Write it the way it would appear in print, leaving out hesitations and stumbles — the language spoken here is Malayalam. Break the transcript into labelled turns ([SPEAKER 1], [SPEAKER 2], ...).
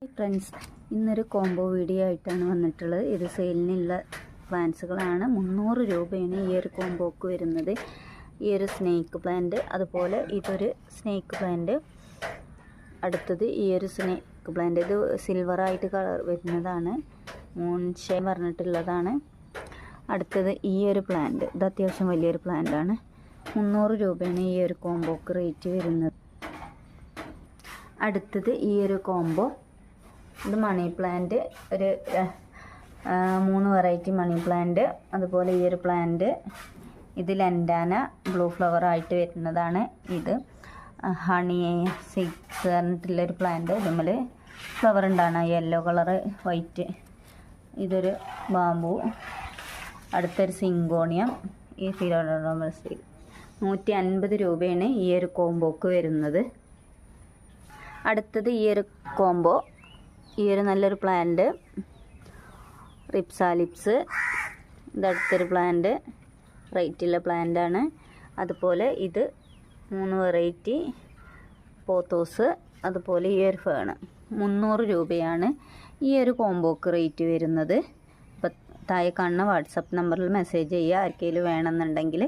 [SPEAKER 1] ഫ്രണ്ട്സ്, ഇന്നൊരു കോംബോ വീഡിയോ ആയിട്ടാണ് വന്നിട്ടുള്ളത്. ഇത് സെയിലിനുള്ള പ്ലാന്റ്സുകളാണ്. 300 രൂപയാണ് ഈ ഒരു കോംബോക്ക് വരുന്നത്. ഈ ഒരു സ്നേക്ക് പ്ലാന്റ്, അതുപോലെ ഇതൊരു സ്നേക്ക് പ്ലാന്റ്, അടുത്തത് ഈ ഒരു സ്നേക്ക് പ്ലാന്റ്. ഇത് സിൽവറായിട്ട് കളർ വരുന്നതാണ്, മൂൺഷൈൻ പറഞ്ഞിട്ടുള്ളതാണ്. അടുത്തത് ഈ ഒരു പ്ലാന്റ്, ഇത് അത്യാവശ്യം വലിയൊരു പ്ലാന്റാണ്. 300 രൂപയാണ് ഈ ഒരു കോംബോക്ക് റേറ്റ് വരുന്നത്. അടുത്തത് ഈ ഒരു കോംബോ, ഇത് മണി പ്ലാന്റ്, ഒരു 3 വെറൈറ്റി മണി പ്ലാന്റ്. അതുപോലെ ഈ ഒരു പ്ലാന്റ്, ഇത് ലൻഡാന ബ്ലൂ ഫ്ലവർ ആയിട്ട് വരുന്നതാണ്. ഇത് ഹണി സിക്സ് പറഞ്ഞിട്ടുള്ളൊരു പ്ലാന്റ്. ഇതുമ്മൽ ഫ്ലവർ ഉണ്ടാണ്, യെല്ലോ കളറ്, വൈറ്റ്. ഇതൊരു ബാമ്പു. അടുത്തൊരു സിങ്കോണിയം. ഈ ഫിലോഡോമസ് 150 രൂപയാണ് ഈ ഒരു കോംബോക്ക് വരുന്നത്. അടുത്തത് ഈ ഒരു കോംബോ, ഈ ഒരു നല്ലൊരു പ്ലാന്റ്, റിപ്സാലിപ്സ്. ഇതടുത്തൊരു പ്ലാന്റ്, റേറ്റുള്ള പ്ലാന്റാണ്. അതുപോലെ ഇത് 3 വെറൈറ്റി പോത്തോസ്. അതുപോലെ ഈ ഒരു ഫേണ്. 300 രൂപയാണ് ഈ ഒരു കോംബോക്ക് റേറ്റ് വരുന്നത്. അപ്പം താഴെ കാണുന്ന വാട്സപ്പ് നമ്പറിൽ മെസ്സേജ് ചെയ്യുക ആർക്കെങ്കിലും വേണമെന്നുണ്ടെങ്കിൽ.